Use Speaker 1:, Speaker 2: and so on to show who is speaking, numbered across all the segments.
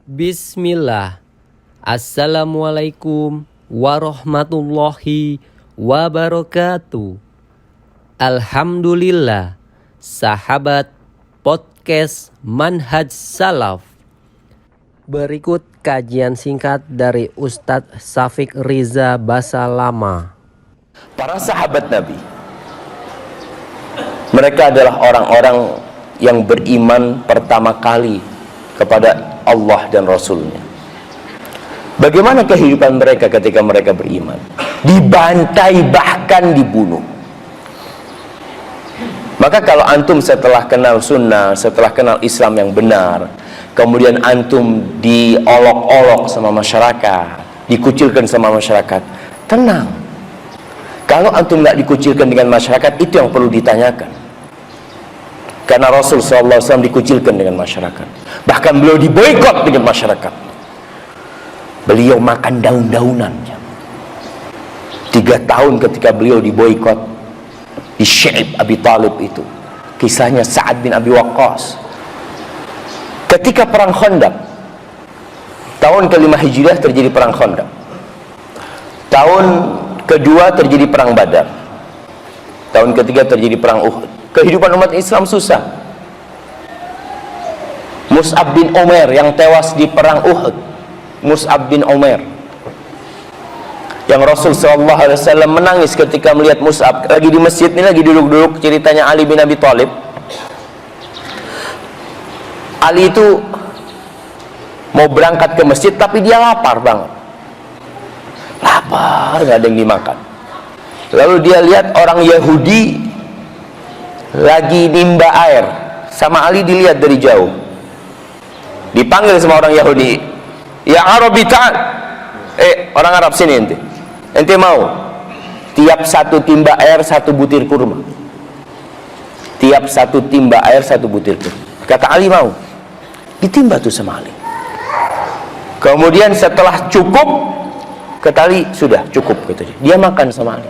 Speaker 1: Bismillah. Assalamualaikum warahmatullahi wabarakatuh. Alhamdulillah, sahabat podcast Manhaj Salaf. Berikut kajian singkat dari Ustadz Syafiq Riza Basalama.
Speaker 2: Para sahabat Nabi, mereka adalah orang-orang yang beriman pertama kali kepada Allah dan Rasulnya. Bagaimana kehidupan mereka ketika mereka beriman? Dibantai, bahkan dibunuh. Maka kalau antum setelah kenal sunnah, setelah kenal Islam yang benar, kemudian antum diolok-olok sama masyarakat, dikucilkan sama masyarakat, tenang. Kalau antum nggak dikucilkan dengan masyarakat, itu yang perlu ditanyakan. Karena Rasul SAW dikucilkan dengan masyarakat. Bahkan beliau diboikot dengan masyarakat. Beliau makan daun-daunan. 3 tahun ketika beliau diboikot di Syaib Abi Talib itu. Kisahnya Sa'ad bin Abi Waqqas. Ketika perang Khandaq, tahun ke-5 Hijriah terjadi perang Khandaq. Tahun kedua terjadi perang Badar. Tahun ketiga terjadi perang Uhud. Kehidupan umat Islam susah. Mus'ab bin Umair yang tewas di perang Uhud. Mus'ab bin Umair, yang Rasul SAW menangis ketika melihat Mus'ab lagi di masjid ini, lagi duduk-duduk. Ceritanya Ali bin Abi Thalib. Ali itu mau berangkat ke masjid, tapi dia lapar banget. Lapar, gak ada yang dimakan. Lalu dia lihat orang Yahudi lagi nimba air, sama Ali dilihat dari jauh. Dipanggil sama orang Yahudi, "Ya Arabi ta'al." Orang Arab sini ente mau tiap satu timba air 1 butir kurma. Tiap satu timba air 1 butir kurma. Kata Ali mau. Ditimba tuh sama Ali. Kemudian setelah cukup, kata Ali sudah cukup gitu. Dia makan sama Ali.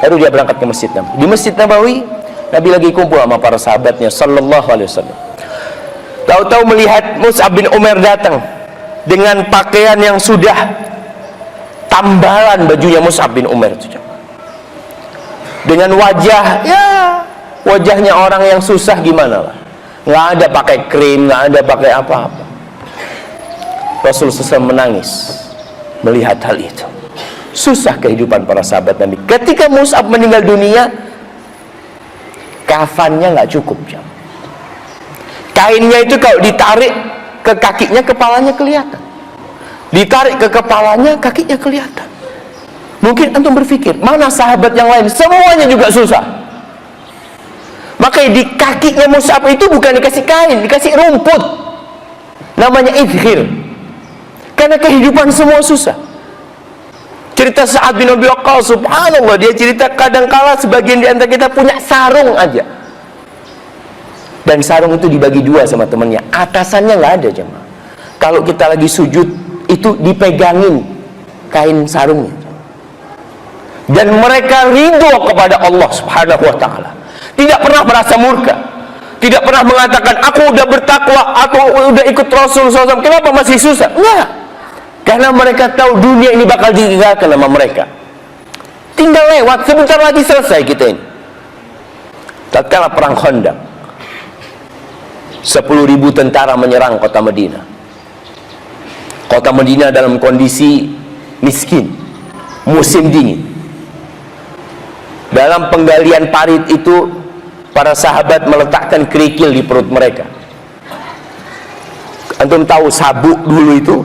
Speaker 2: Lalu dia berangkat ke Masjid Nabawi. Di Masjid Nabawi Nabi lagi kumpul sama para sahabatnya sallallahu alaihi wasallam. Tahu-tahu melihat Mus'ab bin Umair datang dengan pakaian yang sudah tambalan bajunya Mus'ab bin Umair itu. Dengan wajahnya orang yang susah gimana lah. Nggak ada pakai krim, nggak ada pakai apa-apa. Rasul SAW menangis melihat hal itu. Susah kehidupan para sahabat Nabi. Ketika Mus'ab meninggal dunia, kafannya nggak cukup. Kainnya itu kalau ditarik ke kakinya, kepalanya kelihatan. Ditarik ke kepalanya, kakinya kelihatan. Mungkin antum berpikir, mana sahabat yang lain? Semuanya juga susah. Makanya di kakinya Mus'ab itu bukan dikasih kain, dikasih rumput. Namanya idhir. Karena kehidupan semua susah. Cerita Sa'ad bin Abi Waqqas, subhanallah, dia cerita kadangkala sebagian di antara kita punya sarung aja. Dan sarung itu dibagi 2 sama temannya. Atasannya nggak ada, jemaah. Kalau kita lagi sujud, itu dipegangin kain sarungnya. Dan mereka ridho kepada Allah Subhanahu wa ta'ala. Tidak pernah merasa murka. Tidak pernah mengatakan, aku udah bertakwa, aku udah ikut Rasul SAW, kenapa masih susah? Enggak. Karena mereka tahu dunia ini bakal ditinggalkan sama mereka. Tinggal lewat, sebentar lagi selesai kita ini. Tatkala perang Khandaq, 10.000 tentara menyerang kota Madinah. Kota Madinah dalam kondisi miskin, musim dingin. Dalam penggalian parit itu, para sahabat meletakkan kerikil di perut mereka. Antum tahu sabuk dulu itu,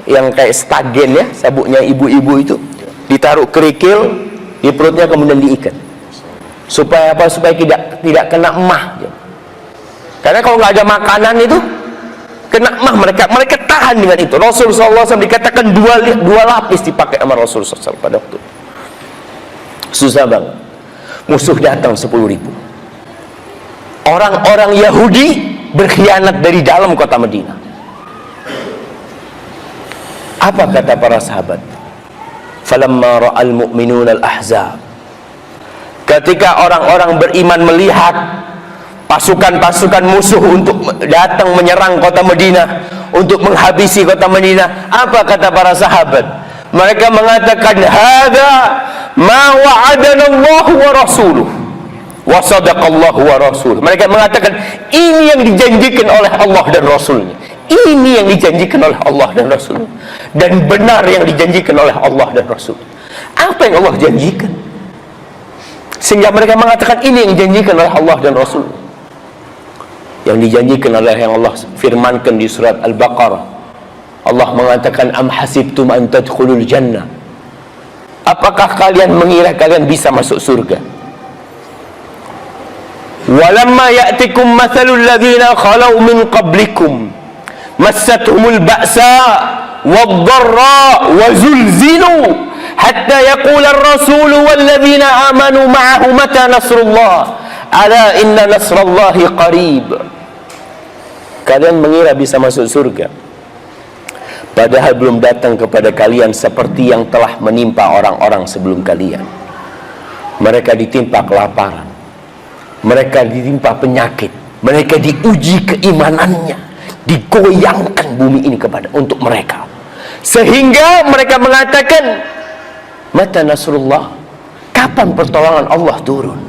Speaker 2: yang kayak stagen ya, sabuknya ibu-ibu itu, ditaruh kerikil di perutnya kemudian diikat. Supaya apa? Supaya tidak kena emah. Karena kalau nggak ada makanan itu kena emah mereka tahan dengan itu. Rasulullah SAW dikatakan dua lapis dipakai sama Rasulullah SAW pada waktu itu. Susah banget. Musuh datang 10.000. Orang-orang Yahudi berkhianat dari dalam kota Madinah. Apa kata para sahabat? Falamma ra'al mu'minun al-ahzab. Ketika orang-orang beriman melihat pasukan-pasukan musuh untuk datang menyerang kota Madinah, untuk menghabisi kota Madinah. Apa kata para sahabat? Mereka mengatakan, "Hadza ma wa'adana Allah wa rasuluh wa sadaqallahu wa rasuluh." Mereka mengatakan, ini yang dijanjikan oleh Allah dan Rasulnya. Ini yang dijanjikan oleh Allah dan Rasul, dan benar yang dijanjikan oleh Allah dan Rasul. Apa yang Allah janjikan? Sehingga mereka mengatakan ini yang dijanjikan oleh Allah dan Rasul. Yang dijanjikan oleh yang Allah firmankan di surat Al-Baqarah. Allah mengatakan, am hasibtum an tadkhulul jannah. Apakah kalian mengira kalian bisa masuk surga? Walamma ya'tikum mathalul ladzina khalau min qablikum massathumul ba'sa wad-dharra wa zulzilu hatta yaqula ar-rasulu wal ladzina amanu ma'ahu mata nasrullah ala inna nasrallahi qarib. Kalian mengira bisa masuk surga, padahal belum datang kepada kalian seperti yang telah menimpa orang-orang sebelum kalian. Mereka ditimpa kelaparan, mereka ditimpa penyakit, mereka diuji keimanannya, digoyangkan bumi ini untuk mereka, sehingga mereka mengatakan, mata nasrullah, kapan pertolongan Allah turun?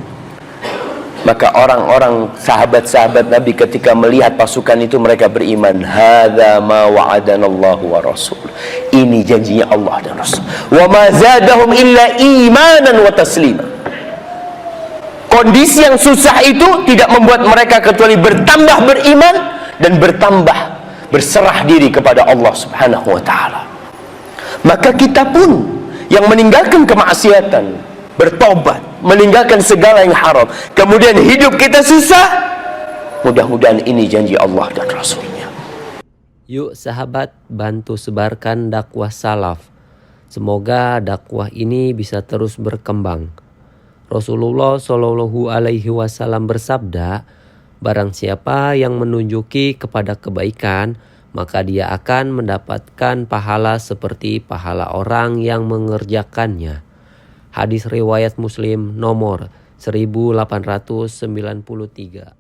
Speaker 2: Maka orang-orang sahabat-sahabat Nabi ketika melihat pasukan itu, mereka beriman, hadza ma wa'adanallahu wa rasul. Ini janjinya Allah dan Rasul. Wa ma zadahum illa imanan wa taslima. Kondisi yang susah itu tidak membuat mereka kecuali bertambah beriman dan bertambah berserah diri kepada Allah Subhanahu wa taala. Maka kita pun yang meninggalkan kemaksiatan, bertobat, meninggalkan segala yang haram, kemudian hidup kita susah, mudah-mudahan ini janji Allah dan Rasulnya.
Speaker 1: Yuk sahabat, bantu sebarkan dakwah salaf. Semoga dakwah ini bisa terus berkembang. Rasulullah Shallallahu Alaihi Wasallam bersabda, barang siapa yang menunjuki kepada kebaikan, maka dia akan mendapatkan pahala seperti pahala orang yang mengerjakannya. Hadis riwayat Muslim nomor 1893.